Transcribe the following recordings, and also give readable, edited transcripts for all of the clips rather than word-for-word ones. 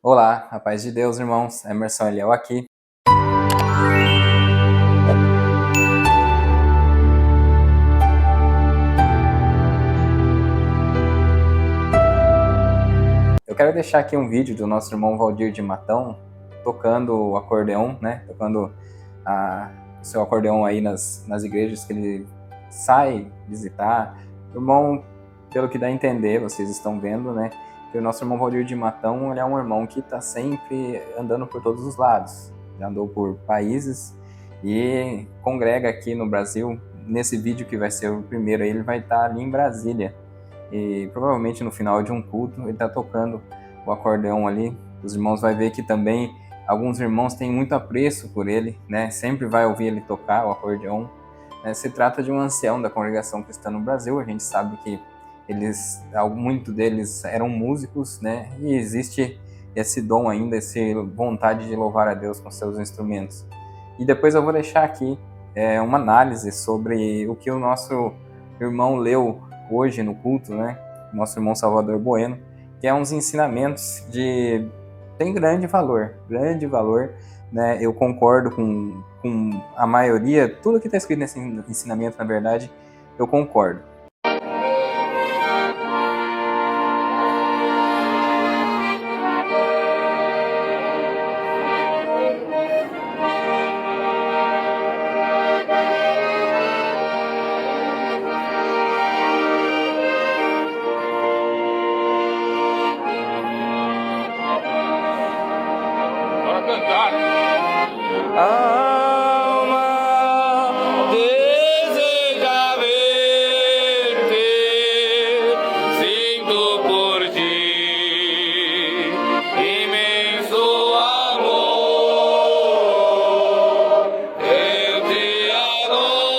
Olá, a paz de Deus, irmãos. Emerson Eliel aqui. Eu quero deixar aqui um vídeo do nosso irmão Valdir de Matão tocando o acordeão, Tocando o seu acordeão aí nas igrejas que ele sai visitar. O irmão, pelo que dá a entender, vocês estão vendo, que o nosso irmão Valdir de Matão, ele é um irmão que está sempre andando por todos os lados. Já andou por países e congrega aqui no Brasil. Nesse vídeo que vai ser o primeiro, ele vai estar ali em Brasília. E provavelmente no final de um culto ele está tocando o acordeão ali. Os irmãos vão ver que também alguns irmãos têm muito apreço por ele, Sempre vai ouvir ele tocar o acordeão. Se trata de um ancião da congregação cristã no Brasil. A gente sabe que muitos deles eram músicos, E existe esse dom ainda, essa vontade de louvar a Deus com seus instrumentos. E depois eu vou deixar aqui uma análise sobre o que o nosso irmão leu hoje no culto, Nosso irmão Salvador Bueno, que é uns ensinamentos tem grande valor, Eu concordo com a maioria, tudo que está escrito nesse ensinamento, na verdade, eu concordo. Alma deseja ver-te, sinto por ti imenso amor. Eu te adoro,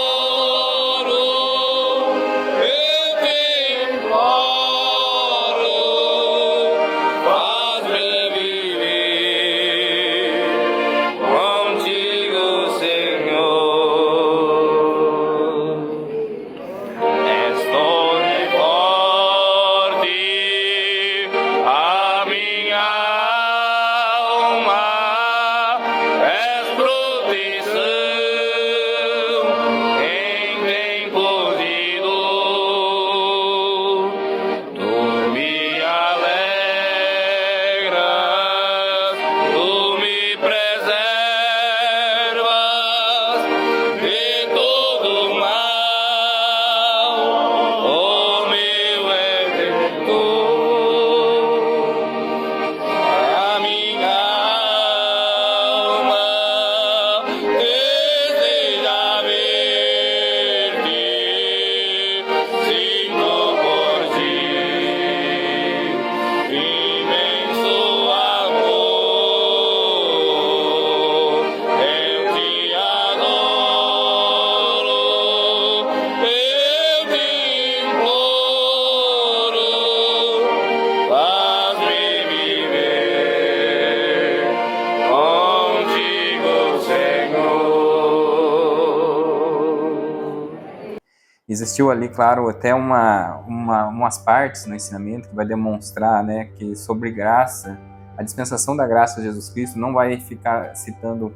eu te imploro, faz-me viver contigo, Senhor. Estou forte a minha alma, és proteção em tempo de dor. Tu me alegras, tu me preservas de todo mal, oh meu Redentor. A minha alma deseja ver-te, sinto por ti imenso amor. Eu te adoro, eu te imploro, faz-me viver contigo, Senhor. Existiu ali, claro, até umas partes no ensinamento que vai demonstrar, que sobre graça, a dispensação da graça de Jesus Cristo não vai ficar citando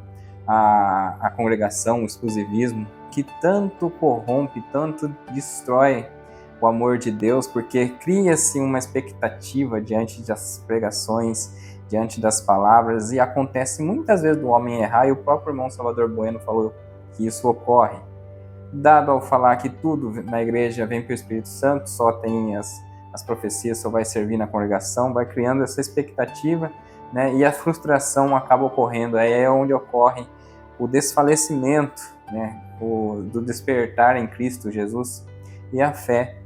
a congregação, o exclusivismo, que tanto corrompe, tanto destrói o amor de Deus, porque cria-se uma expectativa diante das pregações, diante das palavras, e acontece muitas vezes do homem errar, e o próprio irmão Salvador Bueno falou que isso ocorre. Dado ao falar que tudo na igreja vem pelo Espírito Santo, só tem as profecias, só vai servir na congregação, vai criando essa expectativa, e a frustração acaba ocorrendo. Aí é onde ocorre o desfalecimento, do despertar em Cristo Jesus e a fé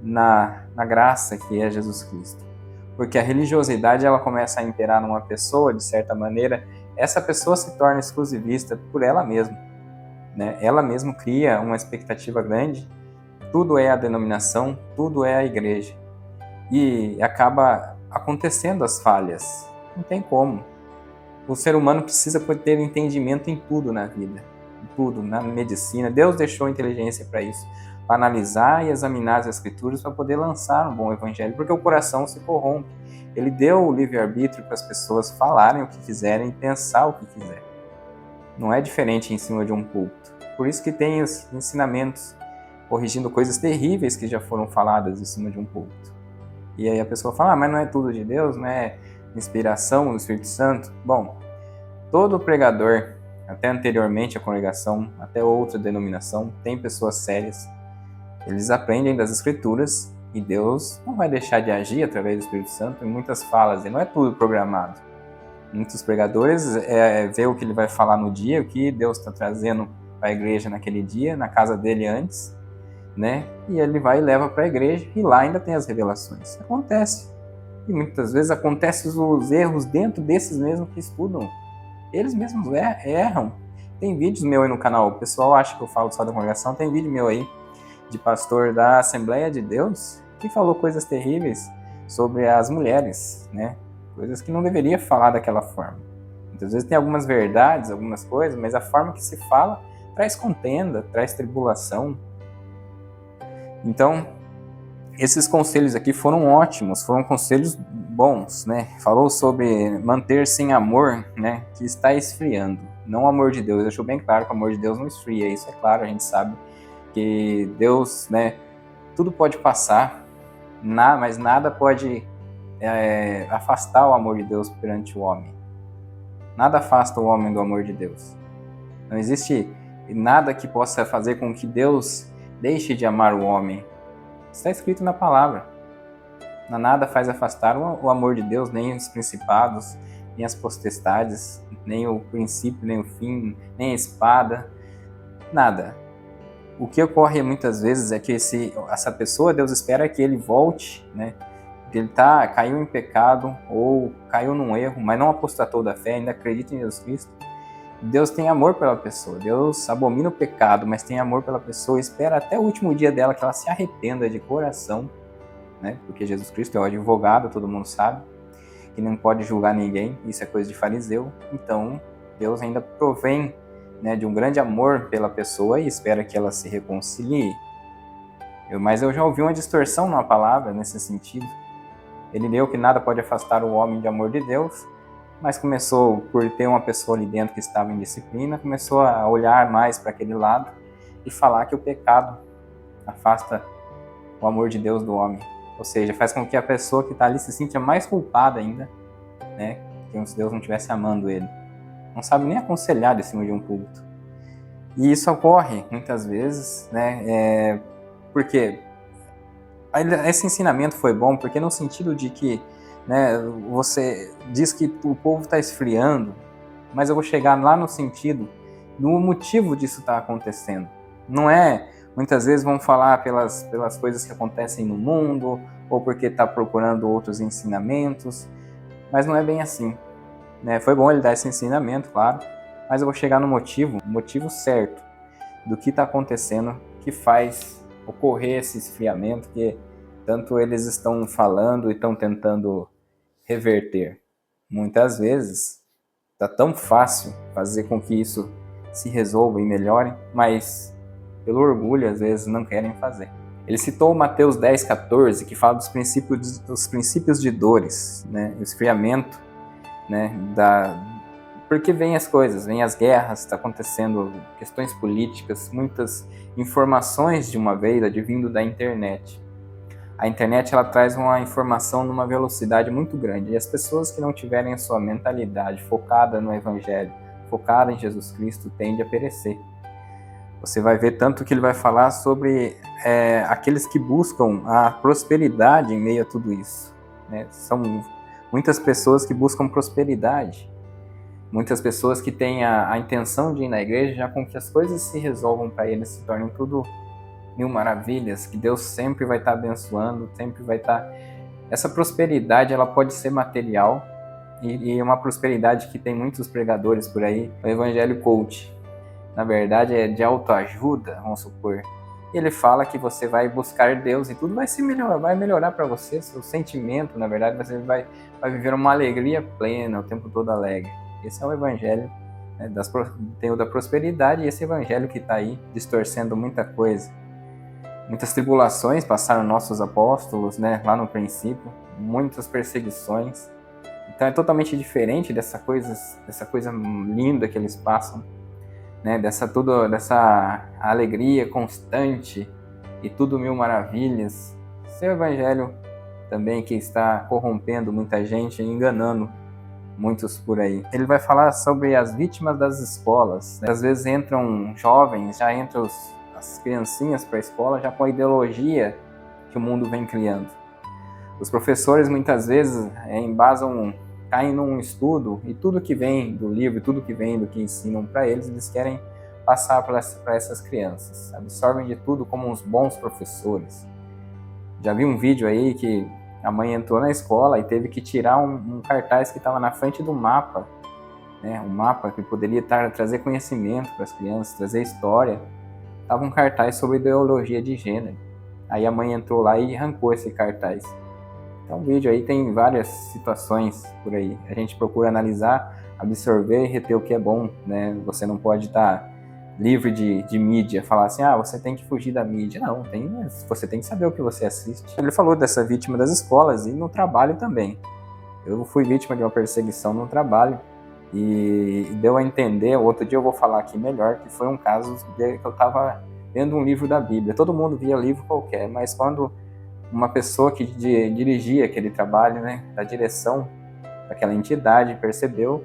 na graça que é Jesus Cristo. Porque a religiosidade, ela começa a imperar numa pessoa, de certa maneira, essa pessoa se torna exclusivista por ela mesma. Ela mesma cria uma expectativa grande, tudo é a denominação, tudo é a igreja. E acaba acontecendo as falhas. Não tem como. O ser humano precisa ter entendimento em tudo na vida, em tudo, na medicina. Deus deixou a inteligência para isso, para analisar e examinar as escrituras, para poder lançar um bom evangelho, porque o coração se corrompe. Ele deu o livre-arbítrio para as pessoas falarem o que quiserem e pensar o que quiserem. Não é diferente em cima de um púlpito. Por isso que tem os ensinamentos corrigindo coisas terríveis que já foram faladas em cima de um púlpito. E aí a pessoa fala, mas não é tudo de Deus, não é inspiração do Espírito Santo? Bom, todo pregador, até anteriormente a congregação, até outra denominação, tem pessoas sérias. Eles aprendem das Escrituras e Deus não vai deixar de agir através do Espírito Santo em muitas falas, e não é tudo programado. Muitos pregadores vê o que ele vai falar no dia, o que Deus está trazendo para a igreja naquele dia, na casa dele antes, né? E ele vai e leva para a igreja e lá ainda tem as revelações. Acontece. E muitas vezes acontecem os erros dentro desses mesmos que estudam. Eles mesmos erram. Tem vídeos meus aí no canal, o pessoal acha que eu falo só da congregação, tem vídeo meu aí de pastor da Assembleia de Deus que falou coisas terríveis sobre as mulheres, né? Coisas que não deveria falar daquela forma. Muitas vezes tem algumas verdades, algumas coisas, mas a forma que se fala traz contenda, traz tribulação. Então, esses conselhos aqui foram ótimos, foram conselhos bons, né? Falou sobre manter-se em amor, né? Que está esfriando. Não o amor de Deus, deixou bem claro que o amor de Deus não esfria, isso é claro, a gente sabe que Deus, né? Tudo pode passar, mas nada pode afastar o amor de Deus perante o homem. Nada afasta o homem do amor de Deus. Não existe nada que possa fazer com que Deus deixe de amar o homem. Está escrito na palavra. Nada faz afastar o amor de Deus, nem os principados, nem as potestades, nem o princípio, nem o fim, nem a espada. Nada. O que ocorre muitas vezes é que essa pessoa, Deus espera que ele volte, né? Que ele caiu em pecado ou caiu num erro, mas não apostatou da fé, ainda acredita em Jesus Cristo. Deus tem amor pela pessoa, Deus abomina o pecado, mas tem amor pela pessoa, espera até o último dia dela que ela se arrependa de coração, né? Porque Jesus Cristo é o advogado, todo mundo sabe, que não pode julgar ninguém, isso é coisa de fariseu. Então Deus ainda provém, né, de um grande amor pela pessoa e espera que ela se reconcilie. Mas eu já ouvi uma distorção na palavra nesse sentido. Ele leu que nada pode afastar o homem de amor de Deus, mas começou, por ter uma pessoa ali dentro que estava em disciplina, começou a olhar mais para aquele lado e falar que o pecado afasta o amor de Deus do homem. Ou seja, faz com que a pessoa que está ali se sinta mais culpada ainda, né? Como se Deus não estivesse amando ele. Não sabe nem aconselhar de cima de um púlpito. E isso ocorre muitas vezes, né? Porque esse ensinamento foi bom, porque no sentido de que, né, você diz que o povo está esfriando, mas eu vou chegar lá no sentido do motivo disso estar acontecendo. Não é, muitas vezes vão falar pelas coisas que acontecem no mundo, ou porque está procurando outros ensinamentos, mas não é bem assim, né? Foi bom ele dar esse ensinamento, claro, mas eu vou chegar no motivo certo do que está acontecendo, que faz ocorrer esse esfriamento que tanto eles estão falando e estão tentando reverter. Muitas vezes está tão fácil fazer com que isso se resolva e melhore, mas pelo orgulho às vezes não querem fazer. Ele citou Mateus 10,14, que fala dos princípios de dores, né? O esfriamento, né? Porque vem as coisas, vem as guerras, está acontecendo questões políticas, muitas informações de uma vez advindo da internet. A internet ela traz uma informação numa velocidade muito grande e as pessoas que não tiverem a sua mentalidade focada no Evangelho, focada em Jesus Cristo, tende a perecer. Você vai ver tanto que ele vai falar sobre aqueles que buscam a prosperidade em meio a tudo isso, né? São muitas pessoas que buscam prosperidade, muitas pessoas que têm a intenção de ir na igreja já com que as coisas se resolvam para eles, se tornem tudo mil maravilhas, que Deus sempre vai estar abençoando, sempre vai estar... Essa prosperidade, ela pode ser material, e uma prosperidade que tem muitos pregadores por aí, o evangelho coach. Na verdade, é de autoajuda, vamos supor. Ele fala que você vai buscar Deus e tudo vai melhorar para você, seu sentimento, na verdade, você vai viver uma alegria plena, o tempo todo alegre. Esse é o evangelho, né, tem o da prosperidade, e esse evangelho que está aí distorcendo muita coisa. Muitas tribulações passaram nossos apóstolos, né, lá no princípio, muitas perseguições. Então é totalmente diferente dessa coisa linda que eles passam, né? Dessa alegria constante e tudo mil maravilhas. Seu evangelho também que está corrompendo muita gente e enganando muitos por aí. Ele vai falar sobre as vítimas das escolas, né? Às vezes entram jovens, já entram as criancinhas para a escola já com a ideologia que o mundo vem criando. Os professores muitas vezes caem num estudo e tudo que vem do livro, tudo que vem do que ensinam para eles, eles querem passar para essas crianças. Absorvem de tudo como uns bons professores. Já vi um vídeo aí que a mãe entrou na escola e teve que tirar um cartaz que estava na frente do mapa, né? Um mapa que poderia trazer conhecimento para as crianças, trazer história. Estava um cartaz sobre ideologia de gênero. Aí a mãe entrou lá e arrancou esse cartaz. Então o vídeo aí tem várias situações por aí. A gente procura analisar, absorver e reter o que é bom, né? Você não pode estar livre de mídia, falar assim, você tem que fugir da mídia. Não, você tem que saber o que você assiste. Ele falou dessa vítima das escolas e no trabalho também. Eu fui vítima de uma perseguição no trabalho e deu a entender, outro dia eu vou falar aqui melhor, que foi um caso que eu estava vendo um livro da Bíblia. Todo mundo via livro qualquer, mas quando uma pessoa que dirigia aquele trabalho, né, da direção daquela entidade, percebeu,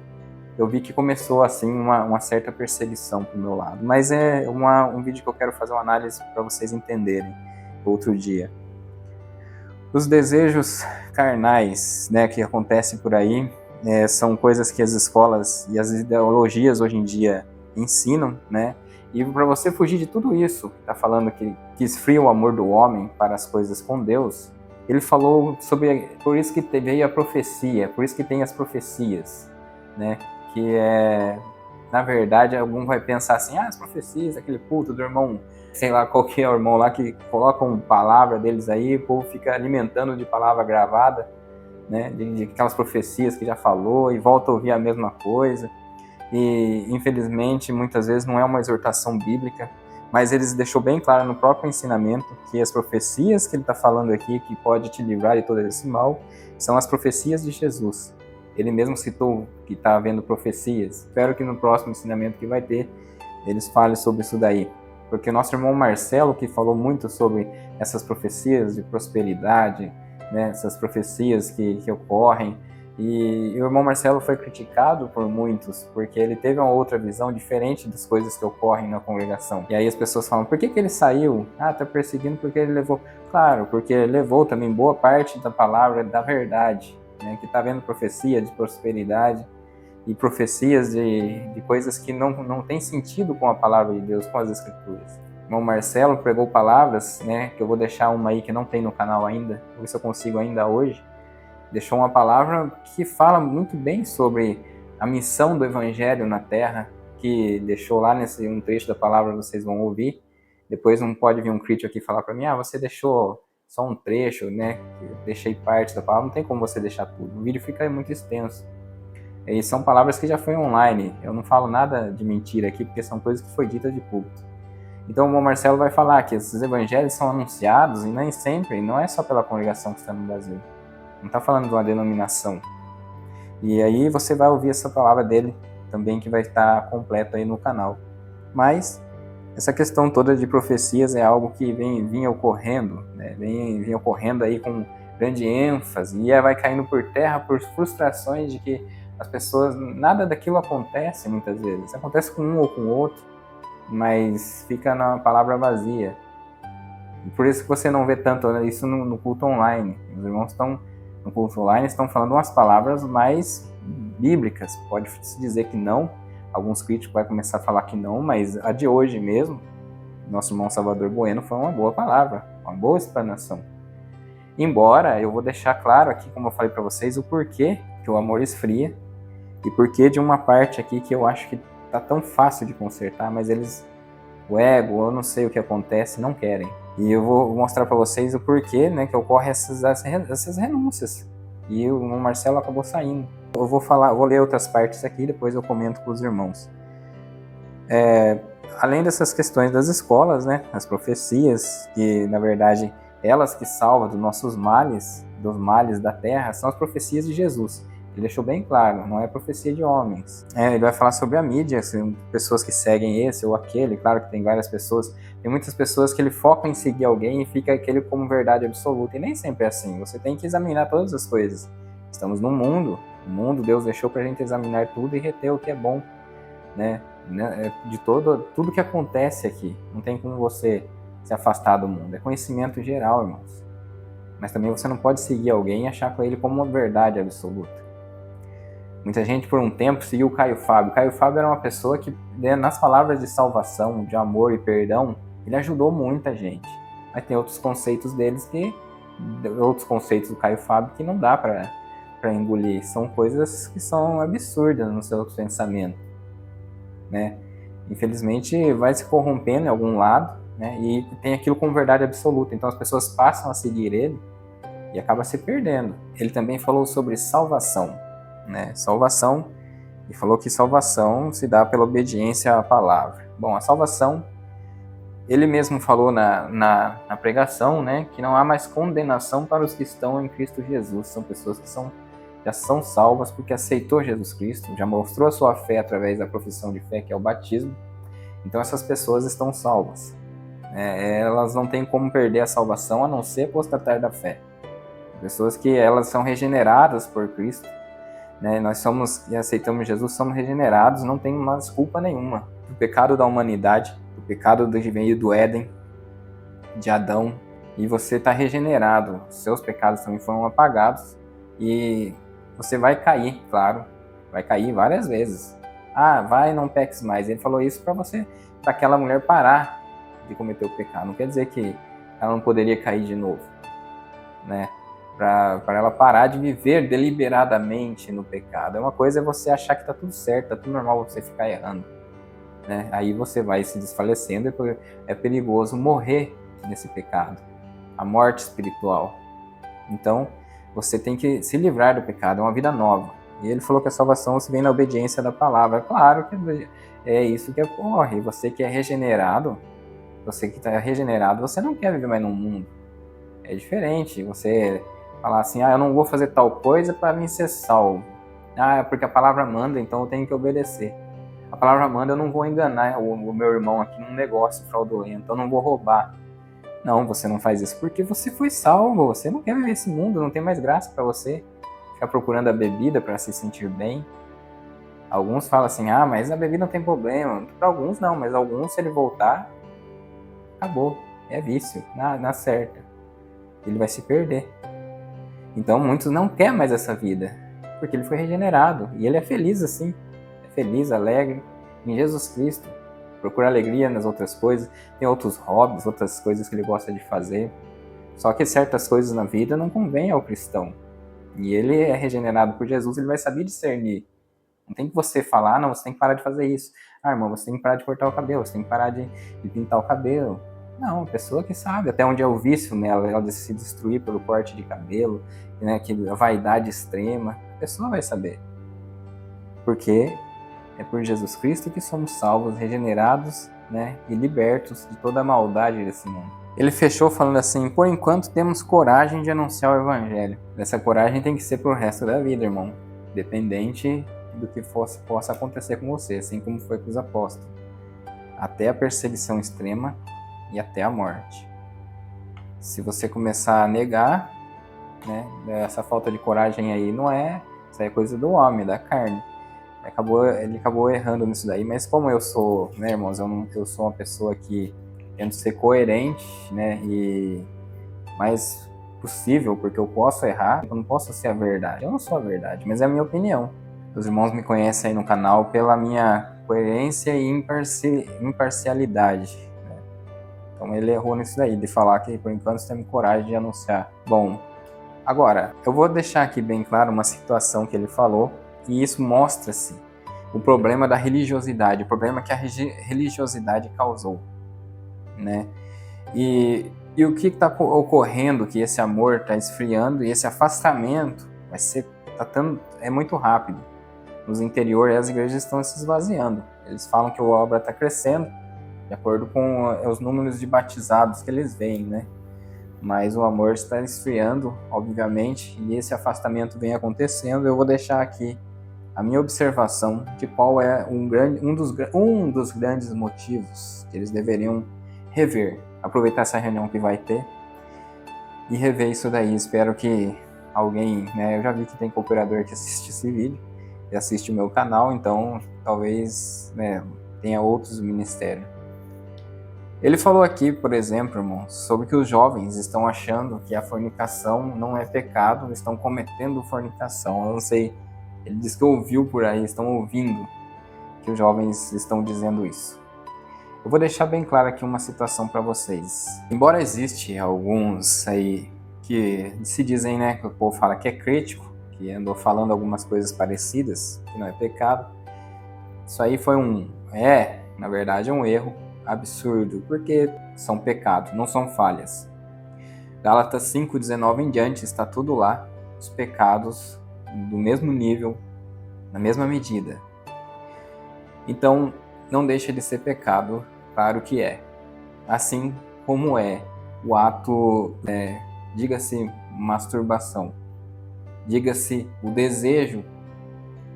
eu vi que começou assim uma certa perseguição pro meu lado. Mas é um vídeo que eu quero fazer uma análise para vocês entenderem outro dia. Os desejos carnais, né, que acontecem por aí, são coisas que as escolas e as ideologias hoje em dia ensinam, né? E para você fugir de tudo isso, está falando que esfria o amor do homem para as coisas com Deus, ele falou sobre, por isso que veio a profecia, por isso que tem as profecias, né? Que na verdade, algum vai pensar assim, as profecias, aquele culto do irmão, sei lá, qualquer irmão lá que colocam palavra deles aí, o povo fica alimentando de palavra gravada, né? De aquelas profecias que já falou e volta a ouvir a mesma coisa. E infelizmente muitas vezes não é uma exortação bíblica, mas eles deixou bem claro no próprio ensinamento que as profecias que ele está falando aqui, que pode te livrar de todo esse mal, são as profecias de Jesus. Ele mesmo citou que está havendo profecias. Espero que no próximo ensinamento que vai ter, eles falem sobre isso daí. Porque nosso irmão Marcelo, que falou muito sobre essas profecias de prosperidade, né, essas profecias que ocorrem, e o irmão Marcelo foi criticado por muitos, porque ele teve uma outra visão diferente das coisas que ocorrem na congregação. E aí as pessoas falam, por que ele saiu? Tá perseguindo porque ele levou. Claro, porque ele levou também boa parte da palavra da verdade, né, que está vendo profecia de prosperidade e profecias de coisas que não tem sentido com a palavra de Deus, com as escrituras. O irmão Marcelo pregou palavras, né, que eu vou deixar uma aí que não tem no canal ainda, vou ver se eu consigo ainda hoje. Deixou uma palavra que fala muito bem sobre a missão do Evangelho na Terra, que deixou lá um trecho da palavra, vocês vão ouvir. Depois não pode vir um crítico aqui falar para mim, você deixou só um trecho, né? Eu deixei parte da palavra, não tem como você deixar tudo. O vídeo fica muito extenso. E são palavras que já foi online. Eu não falo nada de mentira aqui, porque são coisas que foi ditas de público. Então o irmão Marcelo vai falar que esses evangelhos são anunciados, e nem sempre, não é só pela congregação que está no Brasil. Não está falando de uma denominação. E aí você vai ouvir essa palavra dele também, que vai estar completo aí no canal. Mas essa questão toda de profecias é algo que vinha ocorrendo, né? Vinha ocorrendo aí com grande ênfase, e vai caindo por terra por frustrações de que as pessoas, nada daquilo acontece muitas vezes. Acontece com um ou com o outro, mas fica na palavra vazia. E por isso que você não vê tanto isso no culto online. Os irmãos estão no culto online, estão falando umas palavras mais bíblicas. Pode-se dizer que não, alguns críticos vão começar a falar que não, mas a de hoje mesmo, nosso irmão Salvador Bueno, foi uma boa palavra, uma boa explanação. Embora eu vou deixar claro aqui, como eu falei para vocês, o porquê que o amor esfria e porquê de uma parte aqui que eu acho que tá tão fácil de consertar, mas o ego, eu não sei o que acontece, não querem. E eu vou mostrar para vocês o porquê, né, que ocorre essas renúncias. E o Marcelo acabou saindo. Eu vou ler outras partes aqui, depois eu comento com os irmãos. Além dessas questões das escolas, né, as profecias, que na verdade elas que salvam dos nossos males, dos males da terra são as profecias de Jesus. Ele deixou bem claro, não é profecia de homens. Ele vai falar sobre a mídia, assim, pessoas que seguem esse ou aquele. Claro que tem várias pessoas, tem muitas pessoas que ele foca em seguir alguém e fica aquele como verdade absoluta, e nem sempre é assim. Você tem que examinar todas as coisas. Estamos num mundo, o mundo Deus deixou pra gente examinar tudo e reter o que é bom, né? De tudo que acontece aqui. Não tem como você se afastar do mundo. É conhecimento geral, irmãos. Mas também você não pode seguir alguém e achar com ele como uma verdade absoluta. Muita gente por um tempo seguiu o Caio Fábio. Caio Fábio era uma pessoa que, nas palavras de salvação, de amor e perdão, ele ajudou muita gente. Mas tem outros conceitos outros conceitos do Caio Fábio que não dá para engolir. São coisas que são absurdas no seu pensamento, né? Infelizmente vai se corrompendo em algum lado, né? E tem aquilo como verdade absoluta. Então as pessoas passam a seguir ele e acaba se perdendo. Ele também falou sobre salvação, né? Salvação, e falou que salvação se dá pela obediência à palavra. Bom, a salvação, ele mesmo falou na pregação, né, que não há mais condenação para os que estão em Cristo Jesus. São pessoas que já são salvas porque aceitou Jesus Cristo, já mostrou a sua fé através da profissão de fé, que é o batismo. Então essas pessoas estão salvas. Elas não têm como perder a salvação a não ser apostatar da fé. Pessoas que elas são regeneradas por Cristo, né? Nós e aceitamos Jesus, somos regenerados, não tem mais desculpa nenhuma. O pecado da humanidade, o pecado que veio do Éden, de Adão, e você está regenerado. Seus pecados também foram apagados e você vai cair, claro, vai cair várias vezes. Vai, não peques mais. Ele falou isso para aquela mulher parar de cometer o pecado. Não quer dizer que ela não poderia cair de novo, né? Para ela parar de viver deliberadamente no pecado. Uma coisa é você achar que está tudo certo, está tudo normal você ficar errando, né? Aí você vai se desfalecendo e é perigoso morrer nesse pecado, a morte espiritual. Então você tem que se livrar do pecado, é uma vida nova. E ele falou que a salvação se vem na obediência da palavra. Claro que é isso que ocorre. Você que é regenerado, você que está regenerado, você não quer viver mais num mundo. É diferente você falar assim, eu não vou fazer tal coisa para mim ser salvo. Porque a palavra manda, então eu tenho que obedecer. A palavra manda, eu não vou enganar o meu irmão aqui num negócio fraudulento, eu não vou roubar. Não, você não faz isso porque você foi salvo, você não quer viver esse mundo, não tem mais graça para você ficar procurando a bebida para se sentir bem. Alguns falam assim, mas a bebida não tem problema. Para alguns não, mas alguns, se ele voltar, acabou, é vício, na certa. Ele vai se perder. Então muitos não querem mais essa vida, porque ele foi regenerado, e ele é feliz assim, é feliz, alegre, em Jesus Cristo, procura alegria nas outras coisas, tem outros hobbies, outras coisas que ele gosta de fazer, só que certas coisas na vida não convêm ao cristão, e ele é regenerado por Jesus, ele vai saber discernir. Não tem que você falar, não, você tem que parar de fazer isso. Irmão, você tem que parar de cortar o cabelo, você tem que parar de pintar o cabelo. Não, a pessoa que sabe até onde é o vício nela, ela de se destruir pelo corte de cabelo, né, a vaidade extrema, a pessoa vai saber. Porque é por Jesus Cristo que somos salvos, regenerados, né, e libertos de toda a maldade desse mundo. Ele fechou falando assim, por enquanto temos coragem de anunciar o evangelho. Essa coragem tem que ser pro resto da vida, irmão, dependente do que possa acontecer com você, assim como foi com os apóstolos. Até a perseguição extrema e até a morte. Se você começar a negar, né, essa falta de coragem aí isso aí é coisa do homem, da carne. Ele acabou errando nisso daí, mas como eu sou, né, irmãos, eu sou uma pessoa que tento ser coerente, né, e mais possível, porque eu posso errar, eu não posso ser a verdade. Eu não sou a verdade, mas é a minha opinião. Os irmãos me conhecem aí no canal pela minha coerência e imparcialidade. Então ele errou nisso daí, de falar que por enquanto temos coragem de anunciar. Bom, agora, eu vou deixar aqui bem claro uma situação que ele falou, e isso mostra-se o problema da religiosidade, o problema que a religiosidade causou, né? E o que está ocorrendo, que esse amor está esfriando e esse afastamento é muito rápido. Nos interiores as igrejas estão se esvaziando. Eles falam que a obra está crescendo, de acordo com os números de batizados que eles veem, né? mas o amor está esfriando, obviamente, e esse afastamento vem acontecendo. Eu vou deixar aqui a minha observação de qual é um dos grandes motivos que eles deveriam rever. Aproveitar essa reunião que vai ter e rever isso daí. Espero que alguém, né, eu já vi que tem cooperador que assiste esse vídeo e assiste o meu canal, então talvez, né, tenha outros ministérios. Ele falou aqui, por exemplo, irmão, sobre que os jovens estão achando que a fornicação não é pecado, estão cometendo fornicação. Eu não sei, ele disse que ouviu por aí, estão ouvindo que os jovens estão dizendo isso. Eu vou deixar bem claro aqui uma situação para vocês. Embora existe alguns aí que se dizem, né, que o povo fala que é crítico, que andou falando algumas coisas parecidas, que não é pecado, isso aí foi na verdade, um erro absurdo, porque são pecados, não são falhas. Gálatas 5:19 em diante está tudo lá, os pecados do mesmo nível, na mesma medida. Então, não deixa de ser pecado, claro que é. Assim como é o ato, diga-se masturbação, diga-se o desejo,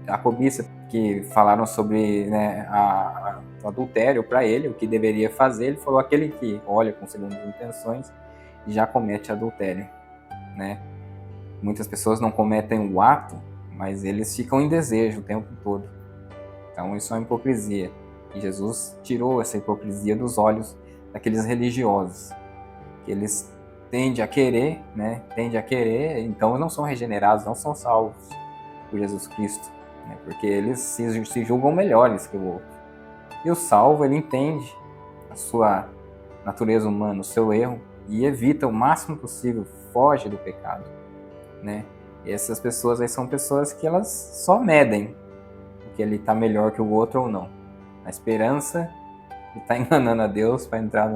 a cobiça, que falaram sobre, né, o adultério para ele, o que deveria fazer. Ele falou: aquele que olha com segundas intenções já comete adultério, né? Muitas pessoas não cometem o ato, mas eles ficam em desejo o tempo todo. Então isso é uma hipocrisia. E Jesus tirou essa hipocrisia dos olhos daqueles religiosos, que eles tendem a querer, então não são regenerados, não são salvos por Jesus Cristo, né? Porque eles se julgam melhores que o outro. E o salvo, ele entende a sua natureza humana, o seu erro, e evita o máximo possível, foge do pecado, né? E essas pessoas aí são pessoas que elas só medem que ele está melhor que o outro ou não, na esperança de estar enganando a Deus para entrar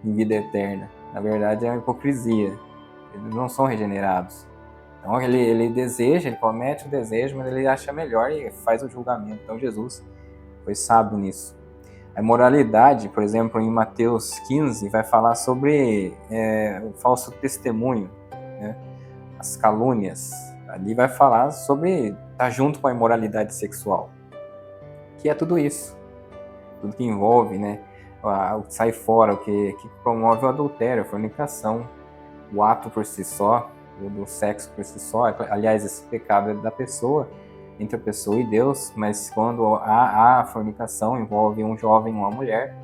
em vida eterna. Na verdade é uma hipocrisia, eles não são regenerados. Então ele deseja, ele comete o desejo, mas ele acha melhor e faz o julgamento. Então Jesus foi sábio nisso. A imoralidade, por exemplo, em Mateus 15, vai falar sobre o falso testemunho, né? As calúnias. Ali vai falar sobre estar junto com a imoralidade sexual, que é tudo isso, tudo que envolve, né, o que sai fora, o que promove o adultério, a fornicação, o ato por si só, do sexo por si só. Aliás, esse pecado é da pessoa, entre a pessoa e Deus, mas quando a fornicação envolve um jovem e uma mulher,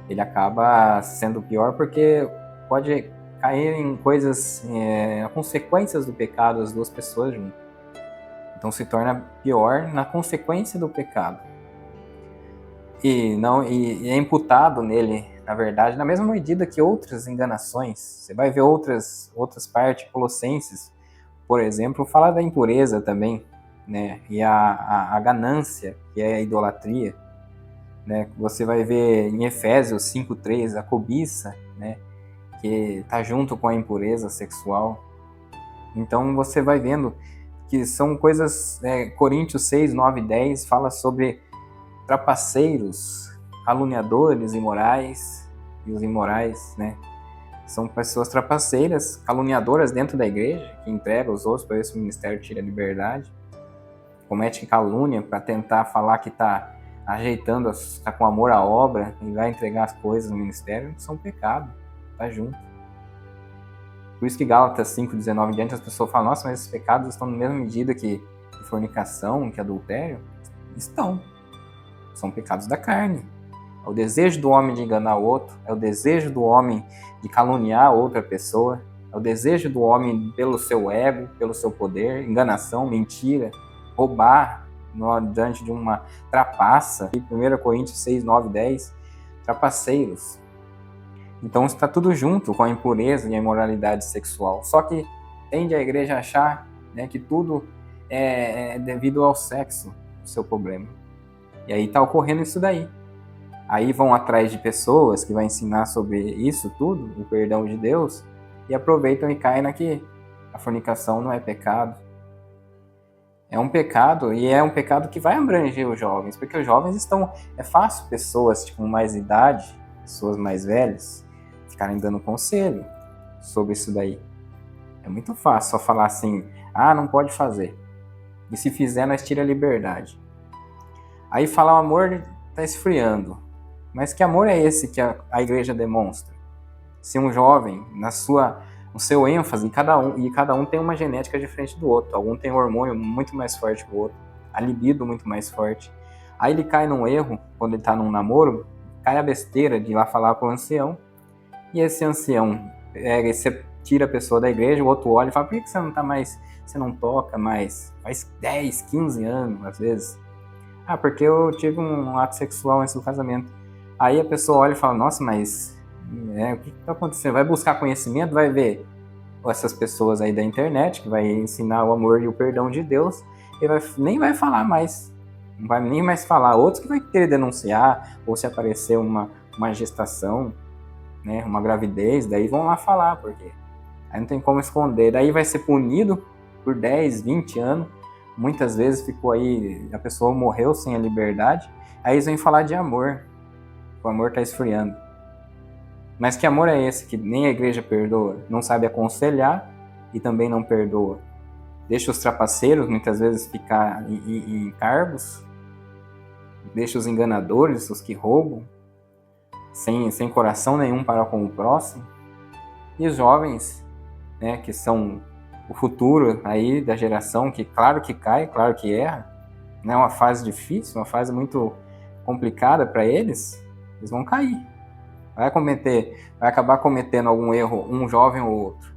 ele acaba sendo pior, porque pode cair em coisas, consequências do pecado, as duas pessoas juntas. Então se torna pior na consequência do pecado. E é imputado nele, na verdade, na mesma medida que outras enganações. Você vai ver outras partes, Colossenses, por exemplo, fala da impureza também, né? E a ganância, que é a idolatria, né? Você vai ver em Efésios 5:3 a cobiça, né, que está junto com a impureza sexual. Então você vai vendo que são coisas, Coríntios 6, 9 e 10 fala sobre trapaceiros, caluniadores, imorais, e os imorais, né, são pessoas trapaceiras, caluniadoras dentro da igreja, que entregam os outros para esse ministério tira a liberdade, comete calúnia para tentar falar que está ajeitando, está com amor à obra e vai entregar as coisas no ministério. São pecado, tá junto. Por isso que Gálatas 5:19 em diante as pessoas falam: nossa, mas esses pecados estão na mesma medida que fornicação, que adultério? Estão. São pecados da carne. É o desejo do homem de enganar o outro, é o desejo do homem de caluniar outra pessoa, é o desejo do homem pelo seu ego, pelo seu poder, enganação, mentira, roubar diante de uma trapaça. E 1 Coríntios 6, 9 e 10, trapaceiros. Então está tudo junto com a impureza e a imoralidade sexual. Só que tende a igreja a achar, né, que tudo é devido ao sexo, o seu problema. E aí está ocorrendo isso daí. Aí vão atrás de pessoas que vão ensinar sobre isso tudo, o perdão de Deus, e aproveitam e caem na que a fornicação não é pecado. É um pecado, e é um pecado que vai abranger os jovens, porque os jovens estão... É fácil pessoas com mais idade, pessoas mais velhas, ficarem dando conselho sobre isso daí. É muito fácil só falar assim, não pode fazer. E se fizer, nós tira a liberdade. Aí falar o amor está esfriando. Mas que amor é esse que a igreja demonstra? Se um jovem, no seu ênfase, e cada um tem uma genética diferente do outro. Algum tem um hormônio muito mais forte que o outro, a libido muito mais forte. Aí ele cai num erro, quando ele está num namoro, cai a besteira de ir lá falar com o ancião, e esse ancião, você tira a pessoa da igreja, o outro olha e fala, por que você não tá mais, você não toca mais? Faz 10, 15 anos, às vezes. Porque eu tive um ato sexual antes do casamento. Aí a pessoa olha e fala, nossa, mas o que está acontecendo? Vai buscar conhecimento, vai ver essas pessoas aí da internet, que vai ensinar o amor e o perdão de Deus, e nem vai falar mais, não vai nem mais falar. Outros que vai querer denunciar, ou se aparecer uma gestação, né, uma gravidez, daí vão lá falar, porque aí não tem como esconder. Daí vai ser punido por 10, 20 anos, muitas vezes ficou aí, a pessoa morreu sem a liberdade, aí eles vêm falar de amor, o amor está esfriando. Mas que amor é esse que nem a igreja perdoa? Não sabe aconselhar e também não perdoa. Deixa os trapaceiros muitas vezes ficar em cargos, deixa os enganadores, os que roubam, sem coração nenhum para com o próximo. E os jovens, né, que são o futuro aí da geração, que claro que cai, claro que erra, né, uma fase difícil, uma fase muito complicada para eles, eles vão cair. Vai acabar cometendo algum erro, um jovem ou outro.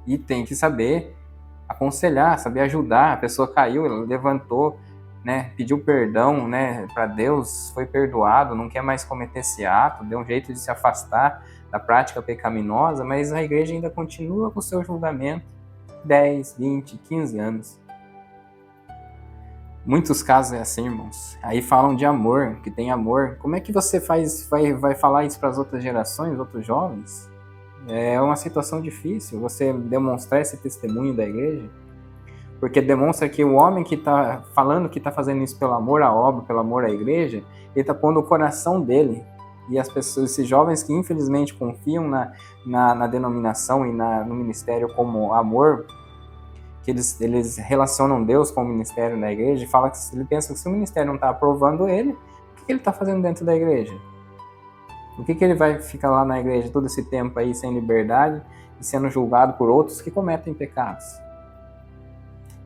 E tem que saber aconselhar, saber ajudar. A pessoa caiu, ela levantou, né, pediu perdão, né, para Deus, foi perdoado, não quer mais cometer esse ato, deu um jeito de se afastar da prática pecaminosa, mas a igreja ainda continua com o seu julgamento 10, 20, 15 anos. Muitos casos é assim, irmãos. Aí falam de amor, que tem amor. Como é que você vai falar isso para as outras gerações, outros jovens? É uma situação difícil você demonstrar esse testemunho da igreja, porque demonstra que o homem que está falando que está fazendo isso pelo amor à obra, pelo amor à igreja, ele está pondo o coração dele. E as pessoas, esses jovens que infelizmente confiam na denominação e no ministério como amor, que eles relacionam Deus com o ministério da igreja, e fala que ele pensa que se o ministério não está aprovando ele, o que ele está fazendo dentro da igreja? O que ele vai ficar lá na igreja todo esse tempo aí sem liberdade e sendo julgado por outros que cometem pecados?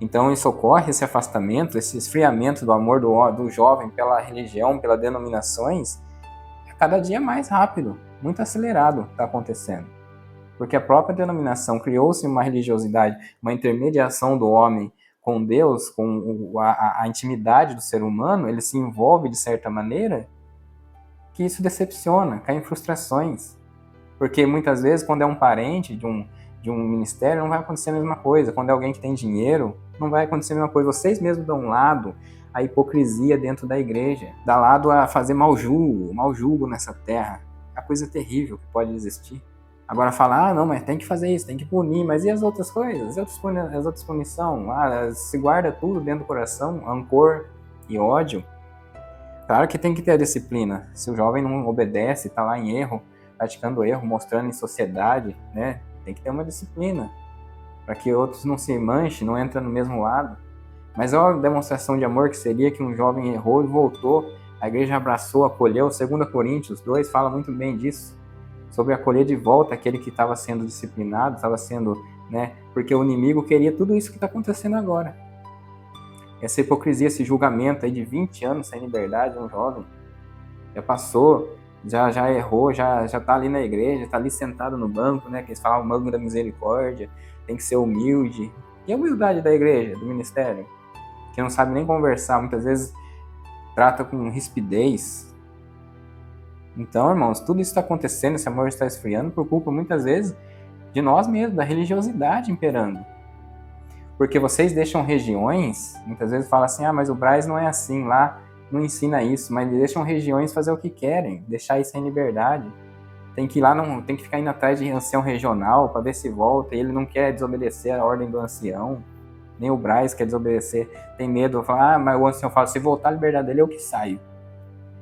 Então isso ocorre, esse afastamento, esse esfriamento do amor do jovem pela religião, pelas denominações, cada dia mais rápido, muito acelerado está acontecendo. Porque a própria denominação criou-se uma religiosidade, uma intermediação do homem com Deus, com a intimidade do ser humano, ele se envolve de certa maneira, que isso decepciona, cai em frustrações. Porque muitas vezes, quando é um parente de um ministério, não vai acontecer a mesma coisa. Quando é alguém que tem dinheiro, não vai acontecer a mesma coisa. Vocês mesmos dão um lado à hipocrisia dentro da igreja, dá lado a fazer mau julgo nessa terra. É a coisa terrível que pode existir. Agora falar, não, mas tem que fazer isso, tem que punir, mas e as outras coisas? As outras punições? Se guarda tudo dentro do coração, rancor e ódio. Claro que tem que ter a disciplina. Se o jovem não obedece, está lá em erro, praticando erro, mostrando em sociedade, né? Tem que ter uma disciplina, para que outros não se manchem, não entrem no mesmo lado. Mas é uma demonstração de amor que seria que um jovem errou e voltou, a igreja abraçou, acolheu. 2 Coríntios 2 fala muito bem disso, sobre acolher de volta aquele que estava sendo disciplinado, estava sendo, né, porque o inimigo queria tudo isso que está acontecendo agora. Essa hipocrisia, esse julgamento aí de 20 anos sem liberdade, um jovem, já passou, já errou, já está ali na igreja, está ali sentado no banco, né, que eles falam o banco da misericórdia, tem que ser humilde. E a humildade da igreja, do ministério, que não sabe nem conversar, muitas vezes trata com rispidez. Então, irmãos, tudo isso está acontecendo, esse amor está esfriando por culpa, muitas vezes, de nós mesmos, da religiosidade imperando. Porque vocês deixam regiões, muitas vezes falam assim, mas o Braz não é assim, lá não ensina isso, mas deixam regiões fazer o que querem, deixar isso sem liberdade. Tem que ir lá, tem que ficar indo atrás de ancião regional para ver se volta, e ele não quer desobedecer a ordem do ancião, nem o Braz quer desobedecer, tem medo, fala, mas o ancião fala, se voltar a liberdade dele, eu que saio.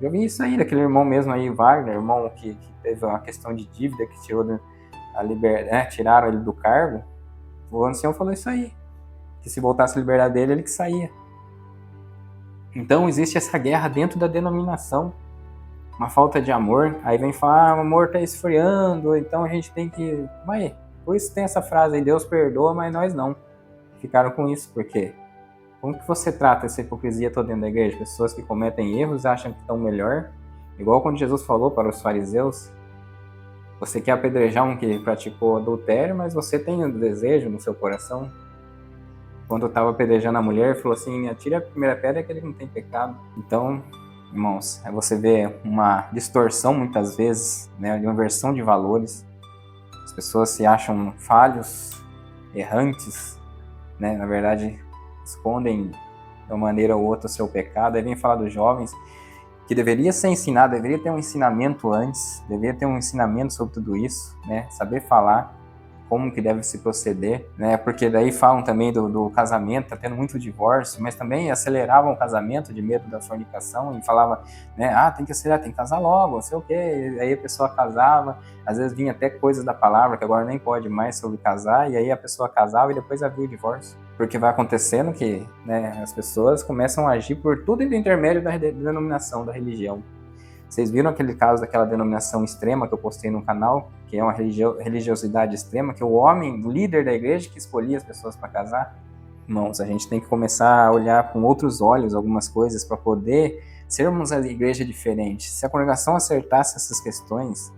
Eu vi isso aí, daquele irmão mesmo aí, Wagner, irmão que teve uma questão de dívida, que tirou tiraram ele do cargo, o ancião falou isso aí, que se voltasse a liberdade dele, ele que saía. Então existe essa guerra dentro da denominação, uma falta de amor. Aí vem falar, o amor está esfriando, então a gente tem que... Por isso tem essa frase aí, Deus perdoa, mas nós não. Ficaram com isso, porque como que você trata essa hipocrisia toda dentro da igreja? Pessoas que cometem erros, acham que estão melhor, igual quando Jesus falou para os fariseus, você quer apedrejar um que praticou adultério, mas você tem um desejo no seu coração. Quando eu estava apedrejando a mulher, ele falou assim, atire a primeira pedra que ele não tem pecado. Então, irmãos, você vê uma distorção muitas vezes, né, de uma inversão de valores. As pessoas se acham falhos, errantes, né, na verdade escondem de uma maneira ou outra o seu pecado. Aí vem falar dos jovens, que deveria ser ensinado, deveria ter um ensinamento antes, deveria ter um ensinamento sobre tudo isso, né? Saber falar como que deve se proceder, né? Porque daí falam também do casamento, tá tendo muito divórcio, mas também aceleravam o casamento de medo da fornicação e falava, né? Tem que acelerar, tem que casar logo, não sei o quê. Aí a pessoa casava, às vezes vinha até coisas da palavra que agora nem pode mais sobre casar, e aí a pessoa casava e depois havia o divórcio. Porque vai acontecendo que, né, as pessoas começam a agir por tudo do intermédio da denominação, da religião. Vocês viram aquele caso daquela denominação extrema que eu postei no canal, que é uma religiosidade extrema, que o homem, o líder da igreja, que escolhia as pessoas para casar? Irmãos, a gente tem que começar a olhar com outros olhos algumas coisas para poder sermos a igreja diferente. Se a congregação acertasse essas questões,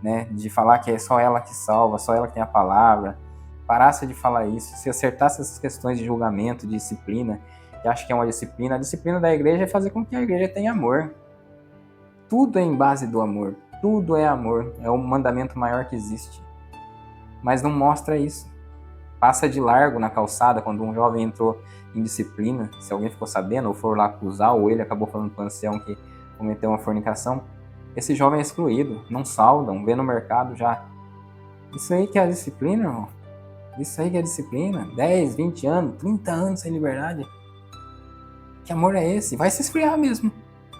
né, de falar que é só ela que salva, só ela que tem a palavra, parasse de falar isso, se acertasse essas questões de julgamento, de disciplina, que acho que é uma disciplina, a disciplina da igreja é fazer com que a igreja tenha amor. Tudo é em base do amor, tudo é amor, é o mandamento maior que existe. Mas não mostra isso. Passa de largo na calçada quando um jovem entrou em disciplina, se alguém ficou sabendo, ou for lá acusar, ou ele acabou falando para o ancião que cometeu uma fornicação, esse jovem é excluído, não saudam, vê no mercado já. Isso aí que é a disciplina, irmão. Isso aí que é disciplina. 10, 20 anos, 30 anos sem liberdade. Que amor é esse? Vai se esfriar mesmo.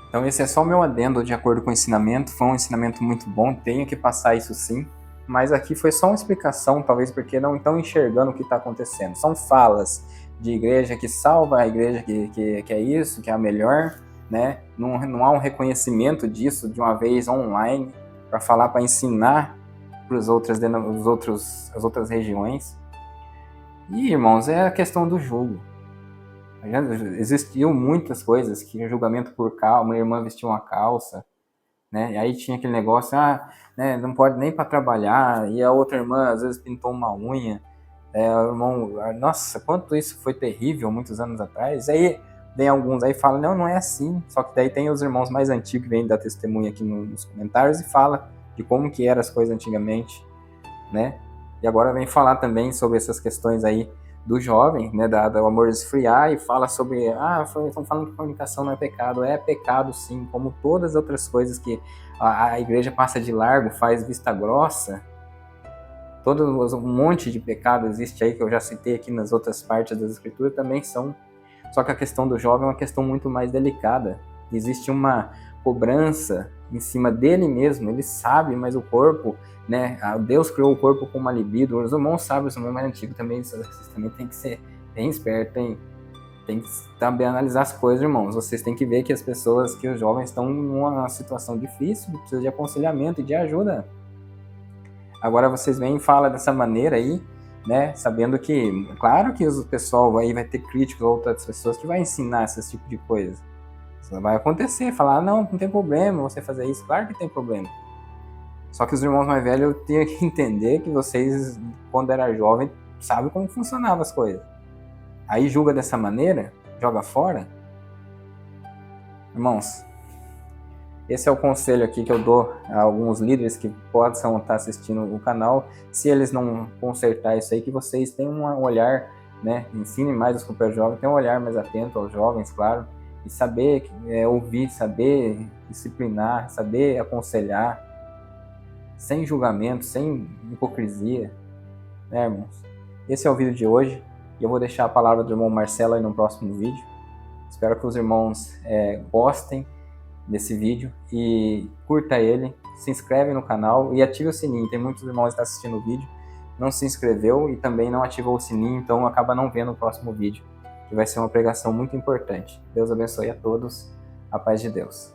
Então esse é só o meu adendo de acordo com o ensinamento. Foi um ensinamento muito bom, tenho que passar isso sim. Mas aqui foi só uma explicação, talvez porque não estão enxergando o que está acontecendo. São falas de igreja que salva, a igreja que é isso, que é a melhor, né? Não há um reconhecimento disso de uma vez online para falar, para ensinar para as outras regiões. E, irmãos, é a questão do julgo. Existiam muitas coisas, que julgamento por calça, uma irmã vestia uma calça, né? E aí tinha aquele negócio, né, não pode nem para trabalhar, e a outra irmã às vezes pintou uma unha, o irmão, nossa, quanto isso foi terrível muitos anos atrás. Aí vem alguns aí e falam, não é assim, só que daí tem os irmãos mais antigos que vêm dar testemunha aqui nos comentários e fala de como que eram as coisas antigamente, né? E agora vem falar também sobre essas questões aí do jovem, né, do amor esfriar, e fala sobre, estão falando que fornicação não é pecado sim, como todas as outras coisas que a igreja passa de largo, faz vista grossa. Um monte de pecado existe aí, que eu já citei aqui nas outras partes das escrituras, também são. Só que a questão do jovem é uma questão muito mais delicada. Existe uma cobrança em cima dele mesmo, ele sabe, mas o corpo, né, Deus criou o corpo com uma libido. Os irmãos sabem, os irmãos mais antigos também, vocês também tem que ser bem espertos, tem que também analisar as coisas, irmãos. Vocês têm que ver que que os jovens estão numa situação difícil, precisam de aconselhamento e de ajuda. Agora vocês vêm e falam dessa maneira aí, né, sabendo que, claro que o pessoal aí vai ter críticos ou outras pessoas que vai ensinar esse tipo de coisa. Isso vai acontecer, falar, não tem problema você fazer isso, claro que tem problema. Só que os irmãos mais velhos tinham que entender que vocês, quando era jovem, sabem como funcionavam as coisas. Aí julga dessa maneira, joga fora. Irmãos, esse é o conselho aqui que eu dou a alguns líderes que possam estar assistindo o canal. Se eles não consertar isso aí, que vocês tenham um olhar, né, ensinem mais os companheiros jovens, tenham um olhar mais atento aos jovens, claro, e saber ouvir, saber disciplinar, saber aconselhar, sem julgamento, sem hipocrisia, né, irmãos? Esse é o vídeo de hoje, e eu vou deixar a palavra do irmão Marcelo aí no próximo vídeo. Espero que os irmãos gostem desse vídeo e curta ele, se inscreve no canal e ative o sininho. Tem muitos irmãos que estão assistindo o vídeo, não se inscreveu e também não ativou o sininho, então acaba não vendo o próximo vídeo, que vai ser uma pregação muito importante. Deus abençoe a todos, a paz de Deus.